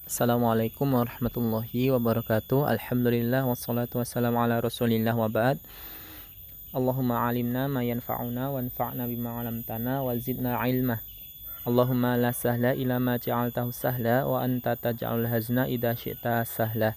Assalamualaikum warahmatullahi wabarakatuh. Alhamdulillah wassalatu wassalamu ala Rasulillah wa ba'd. Allahumma alimna ma yanfa'una wanfa'na bima 'allamtana wa zidna ilma. Allahumma la sahla ila ma ja'altahu sahla wa anta taj'alul hazna idza syi'ta sahla.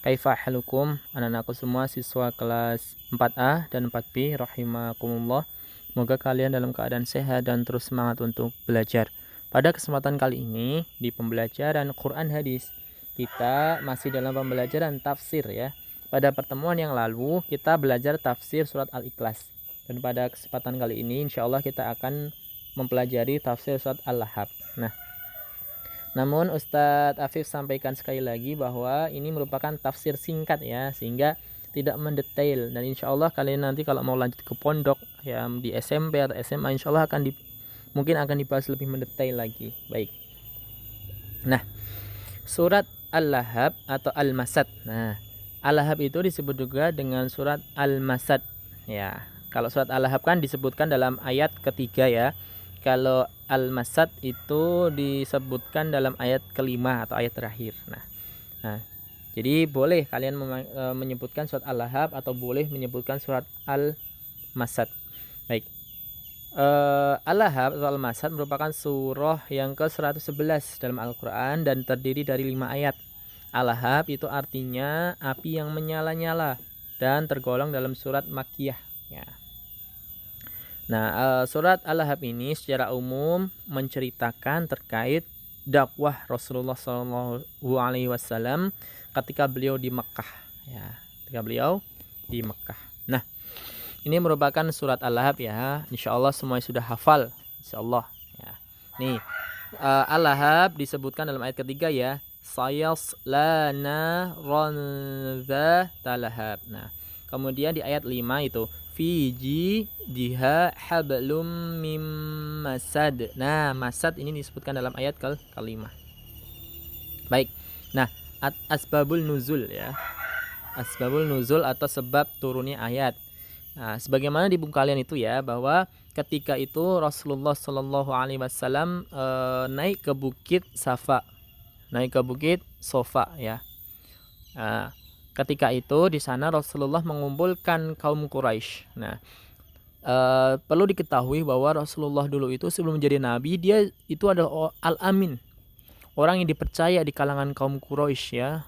Kaifa halukum? Anak-anakku semua siswa kelas 4A dan 4B rahimakumullah. Semoga kalian dalam keadaan sehat dan terus semangat untuk belajar. Pada kesempatan kali ini di pembelajaran Quran Hadis, kita masih dalam pembelajaran tafsir ya. Pada pertemuan yang lalu kita belajar tafsir surat Al-Ikhlas. Dan pada kesempatan kali ini insya Allah kita akan mempelajari tafsir surat Al-Lahab. Namun Ustadz Afif sampaikan sekali lagi bahwa ini merupakan tafsir singkat ya, sehingga tidak mendetail, dan insya Allah kalian nanti kalau mau lanjut ke pondok ya di SMP atau SMA insya Allah mungkin akan dibahas lebih mendetail lagi. Baik. Nah, surat Al-Lahab atau Al-Masad. Nah, Al-Lahab itu disebut juga dengan surat Al-Masad. Ya, kalau surat Al-Lahab kan disebutkan dalam ayat ketiga ya. Kalau Al-Masad itu disebutkan dalam ayat kelima atau ayat terakhir. Nah, jadi boleh kalian menyebutkan surat Al-Lahab atau boleh menyebutkan surat Al-Masad. Baik. Al-Lahab atau Al-Masad merupakan surah yang ke-111 dalam Al-Quran dan terdiri dari 5 ayat. Al-Lahab itu artinya api yang menyala-nyala dan tergolong dalam surat Makkiyah ya. Nah, surat Al-Lahab ini secara umum menceritakan terkait dakwah Rasulullah SAW ketika beliau di Mekah ya, ketika beliau di Mekah. Nah, ini merupakan surat Al-Lahab ya. Insyaallah semua sudah hafal insyaallah ya. Nih, Al-Lahab disebutkan dalam ayat ketiga ya, sayaslana naran talahab. Nah, kemudian di ayat 5 itu Fiji jiha hablum mim masad. Nah, masad ini disebutkan dalam ayat kelima. Baik. Nah, asbabul nuzul ya. Asbabul nuzul atau sebab turunnya ayat. Nah, sebagaimana di buku kalian itu ya, bahwa ketika itu Rasulullah Shallallahu Alaihi Wasallam naik ke bukit Safa, naik ke bukit Sofa ya. Nah, ketika itu di sana Rasulullah mengumpulkan kaum Quraisy. Nah, perlu diketahui bahwa Rasulullah dulu itu sebelum menjadi nabi dia itu adalah Al-Amin, orang yang dipercaya di kalangan kaum Quraisy ya,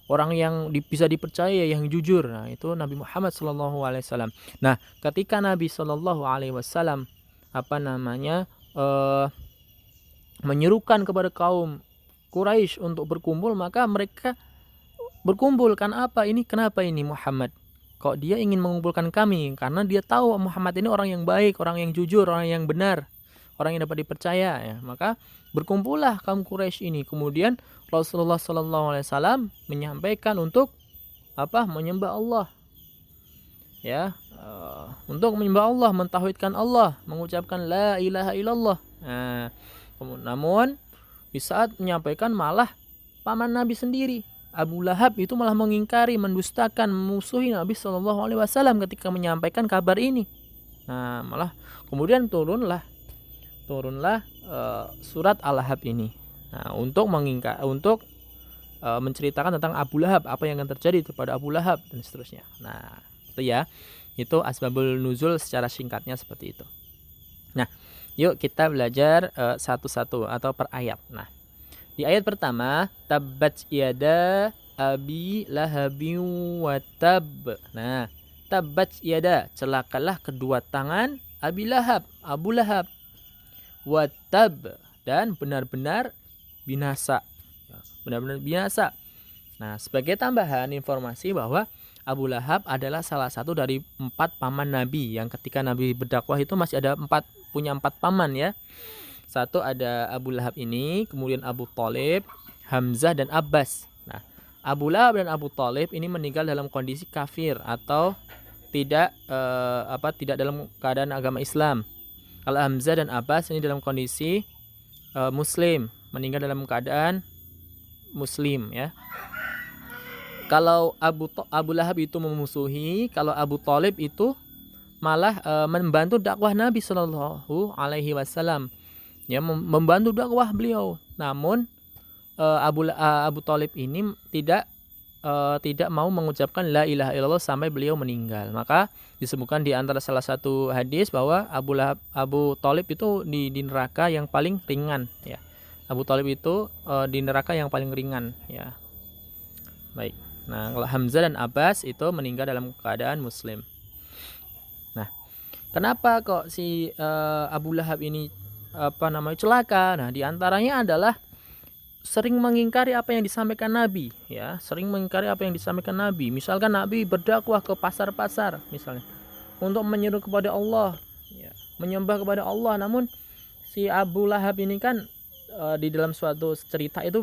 orang yang bisa dipercaya, yang jujur. Nah, itu Nabi Muhammad SAW. Nah, ketika Nabi SAW menyerukan kepada kaum Quraisy untuk berkumpul, maka mereka berkumpul. Kan apa ini? Kenapa ini Muhammad? Kok dia ingin mengumpulkan kami? Karena dia tahu Muhammad ini orang yang baik, orang yang jujur, orang yang benar, orang yang dapat dipercaya ya. Maka berkumpullah kaum Quraisy ini. Kemudian Rasulullah SAW menyampaikan untuk menyembah Allah ya, untuk menyembah Allah, mentauhidkan Allah, mengucapkan la ilaha illallah. Nah, namun di saat menyampaikan malah paman Nabi sendiri Abu Lahab itu malah mengingkari, mendustakan, memusuhi Nabi SAW ketika menyampaikan kabar ini. Nah, malah kemudian turunlah surat Al-Lahab ini. Nah, untuk menceritakan tentang Abu Lahab, apa yang akan terjadi kepada Abu Lahab dan seterusnya. Nah, itu ya. Itu asbabul nuzul secara singkatnya seperti itu. Nah, yuk kita belajar satu-satu atau per ayat. Nah, di ayat pertama, tabbat yada abi lahabin wa tab. Nah, tabbat yada, celakalah kedua tangan Abi Lahab, Abu Lahab. Wa tab, dan benar-benar binasa. Benar-benar binasa. Nah, sebagai tambahan informasi bahwa Abu Lahab adalah salah satu dari 4 paman Nabi yang ketika Nabi berdakwah itu masih ada punya 4 paman ya. Satu ada Abu Lahab ini, kemudian Abu Thalib, Hamzah dan Abbas. Nah, Abu Lahab dan Abu Thalib ini meninggal dalam kondisi kafir atau tidak dalam keadaan agama Islam. Kalau Hamzah dan Abbas ini dalam kondisi Muslim, meninggal dalam keadaan Muslim ya. Kalau Abu Lahab itu memusuhi, kalau Abu Thalib itu malah membantu dakwah Nabi Shallallahu Alaihi Wasallam. Ya, membantu dakwah beliau. Namun Abu Thalib ini tidak mau mengucapkan la ilaha illallah sampai beliau meninggal. Maka disebutkan di antara salah satu hadis bahwa Abu Thalib itu di neraka yang paling ringan ya. Abu Thalib itu di neraka yang paling ringan ya. Baik. Nah, kalau Hamzah dan Abbas itu meninggal dalam keadaan muslim. Nah, kenapa kok si Abu Lahab ini celaka? Nah, di antaranya adalah sering mengingkari apa yang disampaikan Nabi ya, sering mengingkari apa yang disampaikan Nabi. Misalkan Nabi berdakwah ke pasar-pasar misalnya untuk menyeru kepada Allah ya, menyembah kepada Allah, namun si Abu Lahab ini kan di dalam suatu cerita itu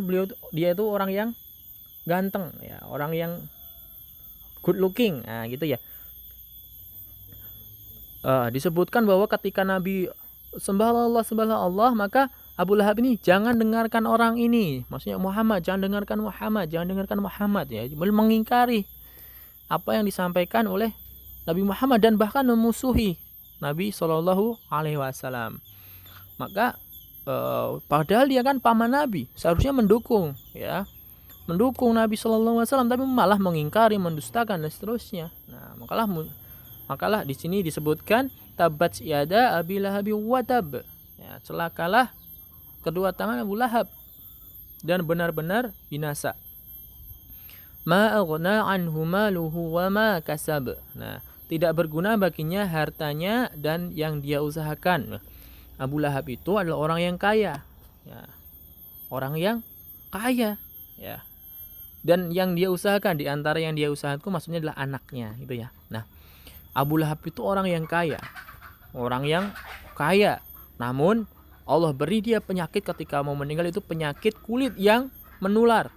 dia itu orang yang ganteng ya, orang yang good looking, nah gitu ya. Disebutkan bahwa ketika Nabi sembahlah Allah, maka Abu Lahab ini jangan dengarkan orang ini, maksudnya Muhammad, jangan dengarkan Muhammad ya, mengingkari apa yang disampaikan oleh Nabi Muhammad dan bahkan memusuhi Nabi Shallallahu Alaihi Wasallam. Maka padahal dia kan paman Nabi, seharusnya mendukung Nabi Shallallahu Alaihi Wasallam, tapi malah mengingkari, mendustakan dan seterusnya. Nah, makalah di sini disebutkan tabat yada Abi Lahab wa tab. Ya, celakalah kedua tangan Abu Lahab dan benar-benar binasa. Ma aghna anhu maluhu wa ma kasab. Nah, tidak berguna baginya hartanya dan yang dia usahakan. Abu Lahab itu adalah orang yang kaya. Ya. Orang yang kaya, ya. Dan yang dia usahakan, di antara yang dia usahakan maksudnya adalah anaknya, gitu ya. Nah, Abu Lahab itu orang yang kaya. Namun Allah beri dia penyakit ketika mau meninggal, itu penyakit kulit yang menular.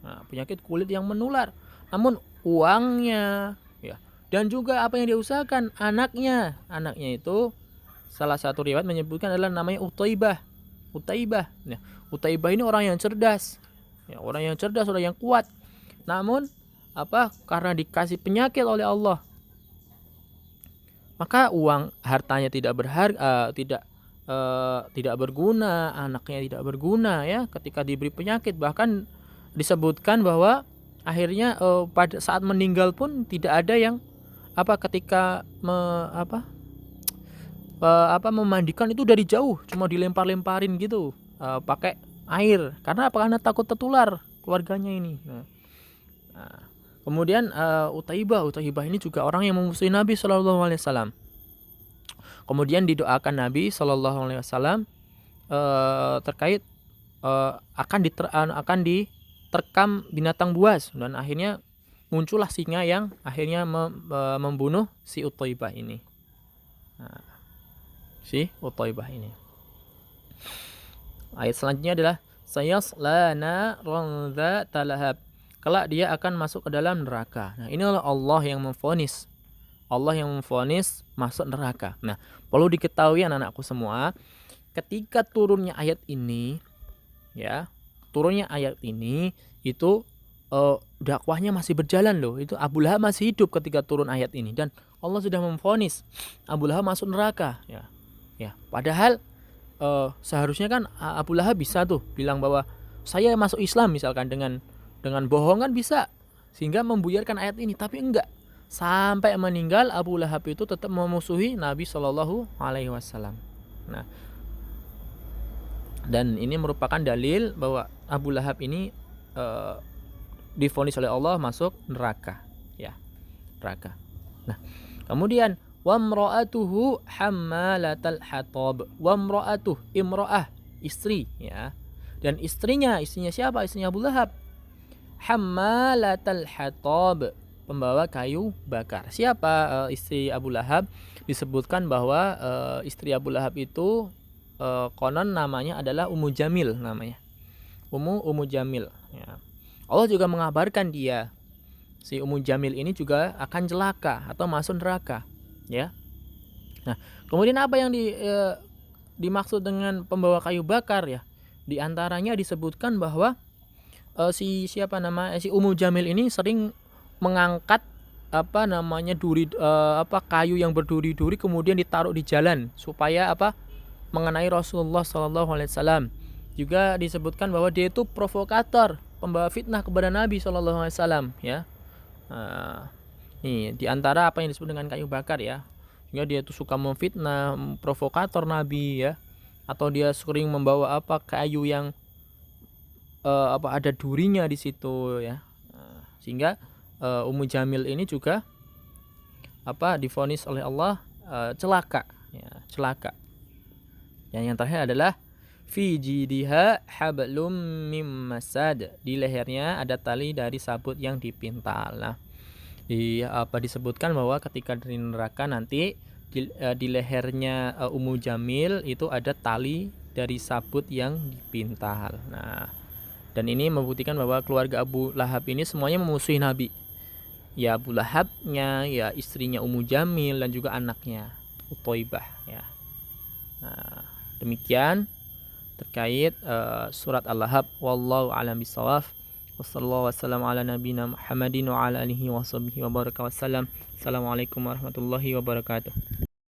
Nah, penyakit kulit yang menular. Namun uangnya ya, dan juga apa yang dia usahakan, anaknya itu salah satu riwayat menyebutkan adalah namanya Utaibah. Nah, Utaibah ini orang yang cerdas. Ya, orang yang kuat. Namun karena dikasih penyakit oleh Allah, maka hartanya tidak berharga, tidak berguna, anaknya tidak berguna ya ketika diberi penyakit. Bahkan disebutkan bahwa akhirnya pada saat meninggal pun tidak ada yang ketika memandikan itu dari jauh, cuma dilempar-lemparin gitu pakai air. Karena karena takut tertular keluarganya ini. Nah, kemudian Utaibah ini juga orang yang memusuhi Nabi Shallallahu Alaihi Wasallam. Kemudian didoakan Nabi Shallallahu Alaihi Wasallam terkait akan diterkam binatang buas, dan akhirnya muncullah singa yang akhirnya membunuh si Utaibah ini. Nah, ayat selanjutnya adalah sayaslana ronza talahab. Kelak dia akan masuk ke dalam neraka. Nah, inilah Allah yang memvonis masuk neraka. Nah, perlu diketahui anak-anakku semua, ketika turunnya ayat ini itu dakwahnya masih berjalan loh. Itu Abu Lahab masih hidup ketika turun ayat ini, dan Allah sudah memvonis Abu Lahab masuk neraka ya. Padahal seharusnya kan Abu Lahab bisa tuh bilang bahwa saya masuk Islam misalkan dengan bohongan bisa, sehingga membuyarkan ayat ini. Tapi enggak, sampai meninggal Abu Lahab itu tetap memusuhi Nabi Shallallahu Alaihi Wasallam. Nah, dan ini merupakan dalil bahwa Abu Lahab ini divonis oleh Allah masuk neraka ya, neraka. Nah, kemudian wamra'atuhu hammalatal hatab. Wamra'atuh, imra'ah, istri ya. Dan istrinya siapa? Istrinya Abu Lahab. Hammalatal hatab, pembawa kayu bakar. Siapa istri Abu Lahab? Disebutkan bahwa istri Abu Lahab itu konon namanya adalah Ummu Jamil namanya. Ummu Jamil ya. Allah juga mengabarkan dia, si Ummu Jamil ini juga akan celaka atau masuk neraka ya. Nah, kemudian apa yang dimaksud dengan pembawa kayu bakar ya? Di antaranya disebutkan bahwa si Ummu Jamil ini sering mengangkat kayu yang berduri-duri kemudian ditaruh di jalan supaya mengenai Rasulullah Sallallahu Alaihi Wasallam. juga disebutkan bahwa dia itu provokator, pembawa fitnah kepada Nabi SAW ya. Nih di antara apa yang disebut dengan kayu bakar ya, sehingga dia itu suka memfitnah, provokator Nabi ya, atau dia sering membawa kayu yang ada durinya di situ ya. Sehingga Ummu Jamil ini juga divonis oleh Allah celaka ya, celaka. Yang terakhir adalah fi jidiha hablum mim masad, di lehernya ada tali dari sabut yang dipintal. Nah, disebutkan bahwa ketika di neraka nanti di lehernya Ummu Jamil itu ada tali dari sabut yang dipintal. Nah, dan ini membuktikan bahwa keluarga Abu Lahab ini semuanya memusuhi Nabi. Ya Abu Lahabnya, ya istrinya Ummu Jamil, dan juga anaknya Uthaibah ya. Nah, demikian terkait surat Al-Lahab. Wallahu a'lam bishawab. Wassallallahu wasallam ala nabiyina Muhammadin wa ala alihi wa sahbihi wa baraka wasallam. Assalamualaikum warahmatullahi wabarakatuh.